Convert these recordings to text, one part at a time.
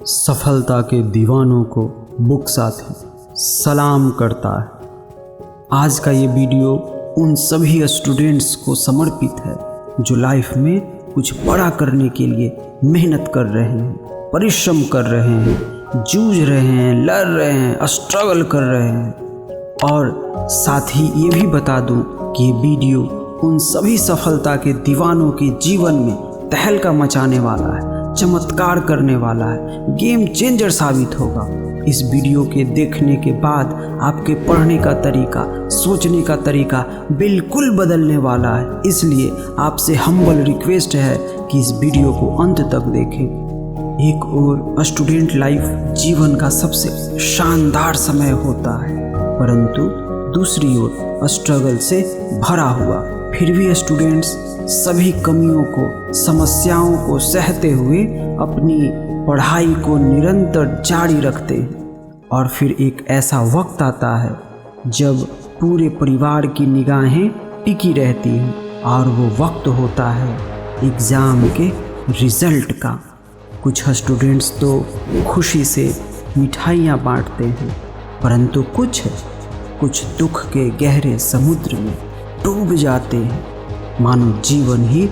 सफलता के दीवानों को बुक साथी सलाम करता है। आज का ये वीडियो उन सभी स्टूडेंट्स को समर्पित है जो लाइफ में कुछ बड़ा करने के लिए मेहनत कर रहे हैं, परिश्रम कर रहे हैं, जूझ रहे हैं, लड़ रहे हैं, स्ट्रगल कर रहे हैं। और साथ ही ये भी बता दूं कि ये वीडियो उन सभी सफलता के दीवानों के जीवन में तहलका मचाने वाला है, चमत्कार करने वाला है, गेम चेंजर साबित होगा। इस वीडियो के देखने के बाद आपके पढ़ने का तरीका, सोचने का तरीका बिल्कुल बदलने वाला है। इसलिए आपसे हम्बल रिक्वेस्ट है कि इस वीडियो को अंत तक देखें। एक और स्टूडेंट लाइफ जीवन का सबसे शानदार समय होता है, परंतु दूसरी ओर स्ट्रगल से भरा हुआ। फिर भी स्टूडेंट्स सभी कमियों को, समस्याओं को सहते हुए अपनी पढ़ाई को निरंतर जारी रखते हैं। और फिर एक ऐसा वक्त आता है जब पूरे परिवार की निगाहें टिकी रहती हैं और वो वक्त होता है एग्ज़ाम के रिज़ल्ट का। कुछ स्टूडेंट्स तो खुशी से मिठाइयाँ बांटते हैं, परंतु कुछ दुख के गहरे समुद्र में डूब जाते हैं, मानो जीवन ही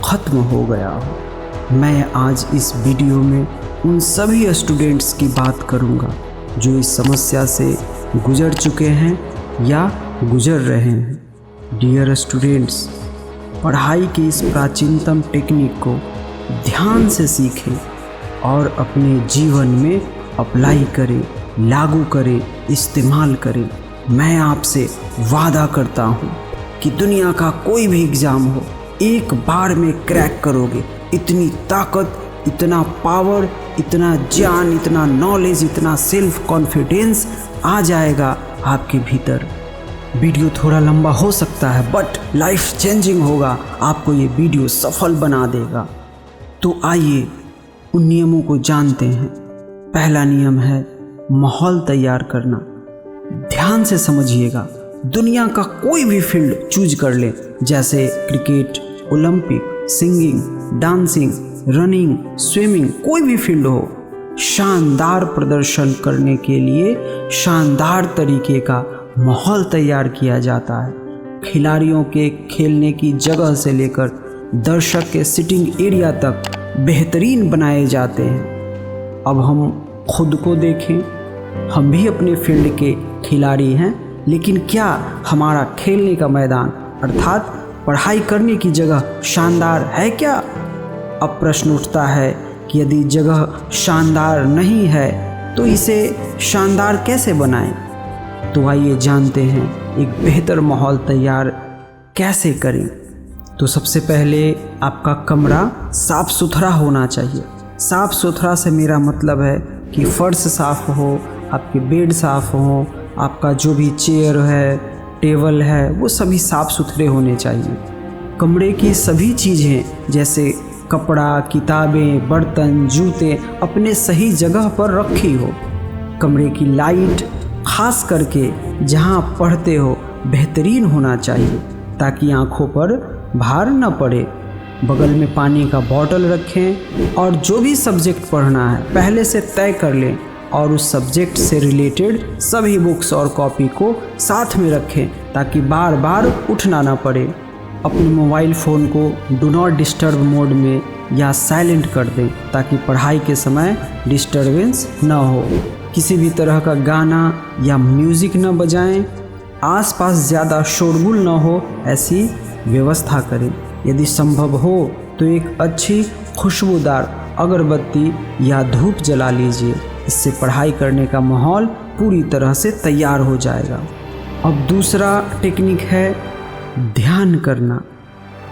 खत्म हो गया हो। मैं आज इस वीडियो में उन सभी स्टूडेंट्स की बात करूंगा जो इस समस्या से गुजर चुके हैं या गुजर रहे हैं। डियर स्टूडेंट्स, पढ़ाई की इस प्राचीनतम टेक्निक को ध्यान से सीखें और अपने जीवन में अप्लाई करें, लागू करें, इस्तेमाल करें। मैं आपसे वादा करता हूँ कि दुनिया का कोई भी एग्ज़ाम हो, एक बार में क्रैक करोगे। इतनी ताकत, इतना पावर, इतना ज्ञान, इतना नॉलेज, इतना सेल्फ कॉन्फिडेंस आ जाएगा आपके भीतर। वीडियो थोड़ा लंबा हो सकता है बट लाइफ चेंजिंग होगा। आपको ये वीडियो सफल बना देगा। तो आइए उन नियमों को जानते हैं। पहला नियम है माहौल तैयार करना। ध्यान से समझिएगा। दुनिया का कोई भी फील्ड चूज कर लें, जैसे cricket, Olympic, singing, dancing, running, swimming, कोई भी फील्ड हो। शानदार प्रदर्शन करने के लिए शानदार तरीके का माहौल तैयार किया जाता है। खिलाड़ियों के खेलने की जगह से लेकर दर्शक के सिटिंग एरिया तक बेहतरीन बनाए जाते हैं। अब हम खुद को देखें, हम भी अपने फील्ड के खिलाड़ी हैं, लेकिन क्या हमारा खेलने का मैदान अर्थात पढ़ाई करने की जगह शानदार है क्या? अब प्रश्न उठता है कि यदि जगह शानदार नहीं है तो इसे शानदार कैसे बनाएं? तो आइए जानते हैं एक बेहतर माहौल तैयार कैसे करें। तो सबसे पहले आपका कमरा साफ सुथरा होना चाहिए। साफ सुथरा से मेरा मतलब है कि फर्श साफ हो, आपके बेड साफ हो, आपका जो भी चेयर है, टेबल है, वो सभी साफ़ सुथरे होने चाहिए। कमरे की सभी चीज़ें जैसे कपड़ा, किताबें, बर्तन, जूते अपने सही जगह पर रखी हो। कमरे की लाइट खास करके जहाँ आप पढ़ते हो बेहतरीन होना चाहिए ताकि आँखों पर भार न पड़े। बगल में पानी का बॉटल रखें और जो भी सब्जेक्ट पढ़ना है पहले से तय कर लें और उस सब्जेक्ट से रिलेटेड सभी बुक्स और कॉपी को साथ में रखें ताकि बार बार उठना ना पड़े। अपने मोबाइल फ़ोन को डू नॉट डिस्टर्ब मोड में या साइलेंट कर दें ताकि पढ़ाई के समय डिस्टर्बेंस ना हो। किसी भी तरह का गाना या म्यूज़िक न बजाएं। आसपास ज़्यादा शोरगुल ना हो, ऐसी व्यवस्था करें। यदि संभव हो तो एक अच्छी खुशबूदार अगरबत्ती या धूप जला लीजिए। इससे पढ़ाई करने का माहौल पूरी तरह से तैयार हो जाएगा। अब दूसरा टेक्निक है ध्यान करना।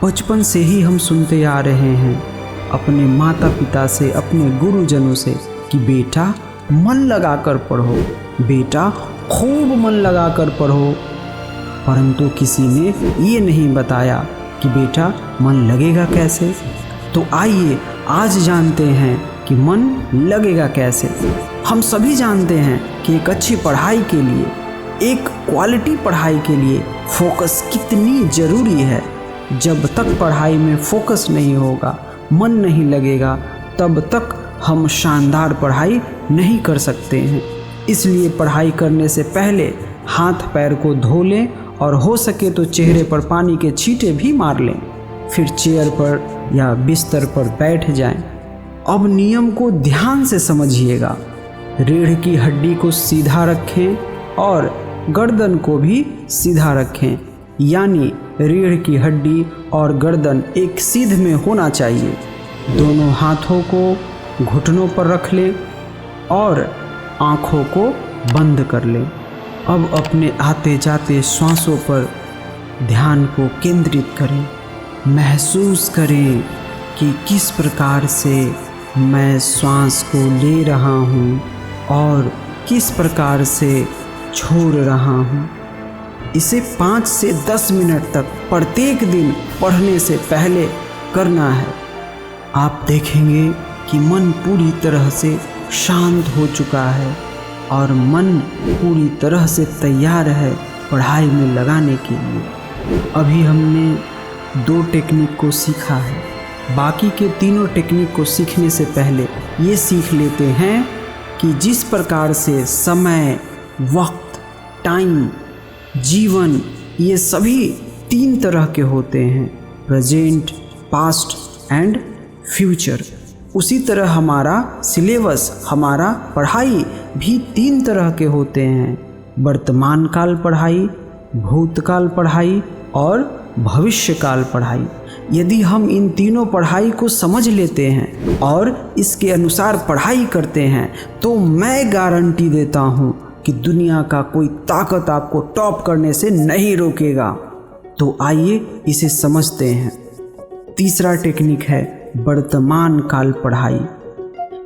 बचपन से ही हम सुनते आ रहे हैं अपने माता पिता से, अपने गुरुजनों से कि बेटा मन लगाकर पढ़ो, बेटा खूब मन लगाकर पढ़ो। परंतु किसी ने ये नहीं बताया कि बेटा मन लगेगा कैसे। तो आइए आज जानते हैं कि मन लगेगा कैसे। हम सभी जानते हैं कि एक अच्छी पढ़ाई के लिए, एक क्वालिटी पढ़ाई के लिए फोकस कितनी ज़रूरी है। जब तक पढ़ाई में फोकस नहीं होगा, मन नहीं लगेगा, तब तक हम शानदार पढ़ाई नहीं कर सकते हैं। इसलिए पढ़ाई करने से पहले हाथ पैर को धो लें और हो सके तो चेहरे पर पानी के छींटे भी मार लें। फिर चेयर पर या बिस्तर पर बैठ जाएं। अब नियम को ध्यान से समझिएगा। रीढ़ की हड्डी को सीधा रखें और गर्दन को भी सीधा रखें, यानी रीढ़ की हड्डी और गर्दन एक सीध में होना चाहिए। दोनों हाथों को घुटनों पर रख लें और आँखों को बंद कर लें। अब अपने आते जाते श्वासों पर ध्यान को केंद्रित करें। महसूस करें कि किस प्रकार से मैं श्वास को ले रहा हूँ और किस प्रकार से छोड़ रहा हूँ। इसे 5 से 10 मिनट तक प्रत्येक दिन पढ़ने से पहले करना है। आप देखेंगे कि मन पूरी तरह से शांत हो चुका है और मन पूरी तरह से तैयार है पढ़ाई में लगाने के लिए। अभी हमने 2 टेक्निक को सीखा है। बाकी के तीनों टेक्निक को सीखने से पहले ये सीख लेते हैं कि जिस प्रकार से समय, वक्त, टाइम, जीवन, ये सभी 3 तरह के होते हैं, प्रेजेंट, पास्ट एंड फ्यूचर। उसी तरह हमारा सिलेबस, हमारा पढ़ाई भी 3 तरह के होते हैं, वर्तमान काल पढ़ाई, भूतकाल पढ़ाई और भविष्यकाल पढ़ाई। यदि हम इन तीनों पढ़ाई को समझ लेते हैं और इसके अनुसार पढ़ाई करते हैं तो मैं गारंटी देता हूँ कि दुनिया का कोई ताकत आपको टॉप करने से नहीं रोकेगा। तो आइए इसे समझते हैं। तीसरा टेक्निक है वर्तमान काल पढ़ाई।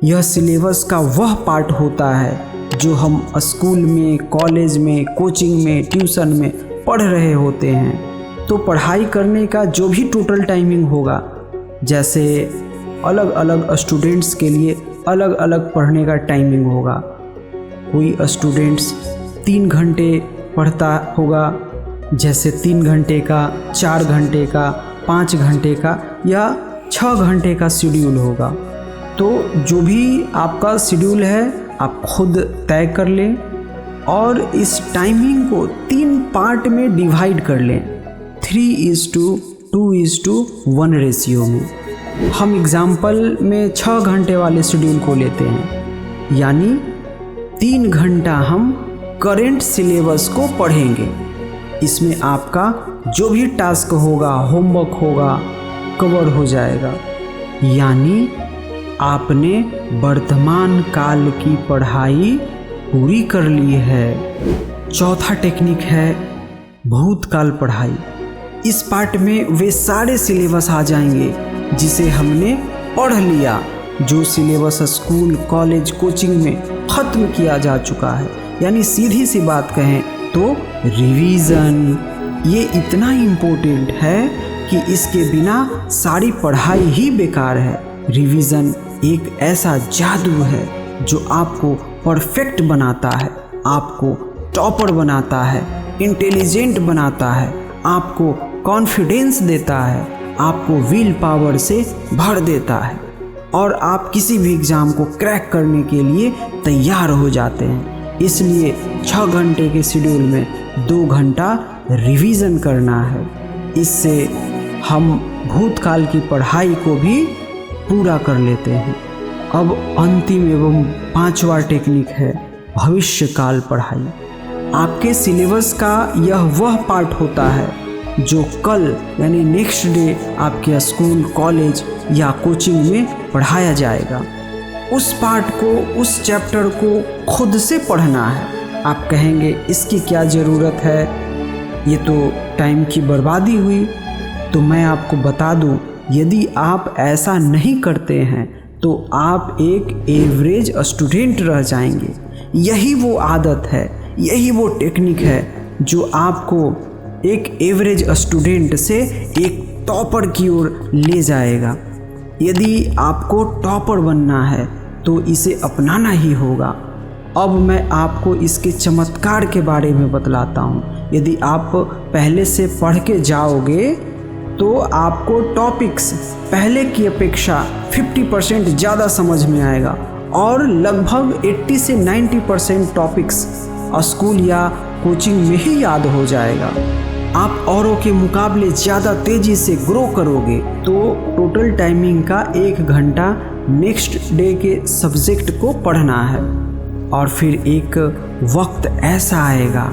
यह सिलेबस का वह पार्ट होता है जो हम स्कूल में, कॉलेज में, कोचिंग में, ट्यूशन में पढ़ रहे होते हैं। तो पढ़ाई करने का जो भी टोटल टाइमिंग होगा, जैसे अलग अलग स्टूडेंट्स के लिए अलग अलग पढ़ने का टाइमिंग होगा। कोई स्टूडेंट्स 3 घंटे पढ़ता होगा, जैसे 3 घंटे का, 4 घंटे का, 5 घंटे का या 6 घंटे का शेड्यूल होगा। तो जो भी आपका शेड्यूल है आप खुद तय कर लें और इस टाइमिंग को 3 पार्ट में डिवाइड कर लें, 3:2:1 रेशियो में। हम एग्जाम्पल में 6 घंटे वाले शेड्यूल को लेते हैं, यानी 3 घंटा हम करेंट सिलेबस को पढ़ेंगे। इसमें आपका जो भी टास्क होगा, होमवर्क होगा, कवर हो जाएगा, यानी आपने वर्तमान काल की पढ़ाई पूरी कर ली है। चौथा टेक्निक है भूतकाल पढ़ाई। इस पार्ट में वे सारे सिलेबस आ जाएंगे जिसे हमने पढ़ लिया, जो सिलेबस स्कूल, कॉलेज, कोचिंग में ख़त्म किया जा चुका है। यानी सीधी सी बात कहें तो रिवीजन ये इतना इम्पोर्टेंट है कि इसके बिना सारी पढ़ाई ही बेकार है। रिवीजन एक ऐसा जादू है जो आपको परफेक्ट बनाता है, आपको टॉपर बनाता है, इंटेलिजेंट बनाता है, आपको कॉन्फिडेंस देता है, आपको विल पावर से भर देता है और आप किसी भी एग्ज़ाम को क्रैक करने के लिए तैयार हो जाते हैं। इसलिए 6 घंटे के शेड्यूल में 2 घंटा रिवीजन करना है। इससे हम भूतकाल की पढ़ाई को भी पूरा कर लेते हैं। अब अंतिम एवं 5वां टेक्निक है भविष्यकाल पढ़ाई। आपके सिलेबस का यह वह पार्ट होता है जो कल यानी नेक्स्ट डे आपके स्कूल, कॉलेज या कोचिंग में पढ़ाया जाएगा। उस पार्ट को, उस चैप्टर को खुद से पढ़ना है। आप कहेंगे इसकी क्या ज़रूरत है, ये तो टाइम की बर्बादी हुई। तो मैं आपको बता दूं, यदि आप ऐसा नहीं करते हैं तो आप एक एवरेज स्टूडेंट रह जाएंगे। यही वो आदत है, यही वो टेक्निक है जो आपको एक एवरेज स्टूडेंट से एक टॉपर की ओर ले जाएगा। यदि आपको टॉपर बनना है तो इसे अपनाना ही होगा। अब मैं आपको इसके चमत्कार के बारे में बतलाता हूँ। यदि आप पहले से पढ़ के जाओगे तो आपको टॉपिक्स पहले की अपेक्षा 50% ज़्यादा समझ में आएगा और लगभग 80 से 90% टॉपिक्स स्कूल या कोचिंग में ही याद हो जाएगा। आप औरों के मुकाबले ज़्यादा तेज़ी से ग्रो करोगे। तो टोटल टाइमिंग का 1 घंटा नेक्स्ट डे के सब्जेक्ट को पढ़ना है और फिर एक वक्त ऐसा आएगा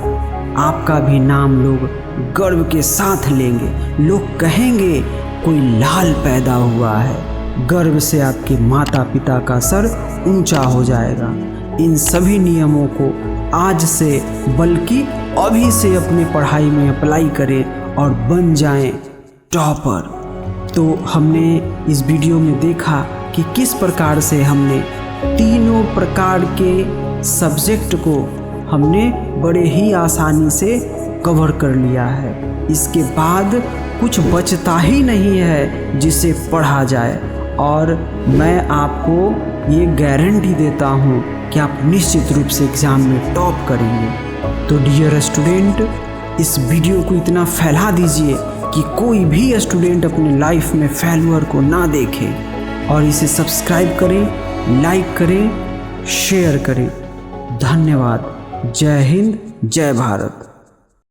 आपका भी नाम लोग गर्व के साथ लेंगे। लोग कहेंगे कोई लाल पैदा हुआ है। गर्व से आपके माता पिता का सर ऊंचा हो जाएगा। इन सभी नियमों को आज से बल्कि अभी से अपने पढ़ाई में अप्लाई करें और बन जाएं टॉपर। तो हमने इस वीडियो में देखा कि किस प्रकार से हमने तीनों प्रकार के सब्जेक्ट को हमने बड़े ही आसानी से कवर कर लिया है। इसके बाद कुछ बचता ही नहीं है जिसे पढ़ा जाए और मैं आपको ये गारंटी देता हूँ कि आप निश्चित रूप से एग्ज़ाम में टॉप करेंगे। तो डियर स्टूडेंट, इस वीडियो को इतना फैला दीजिए कि कोई भी स्टूडेंट अपने लाइफ में फेल्यूर को ना देखे और इसे सब्सक्राइब करें, लाइक करें, शेयर करें। धन्यवाद। जय हिंद, जय भारत।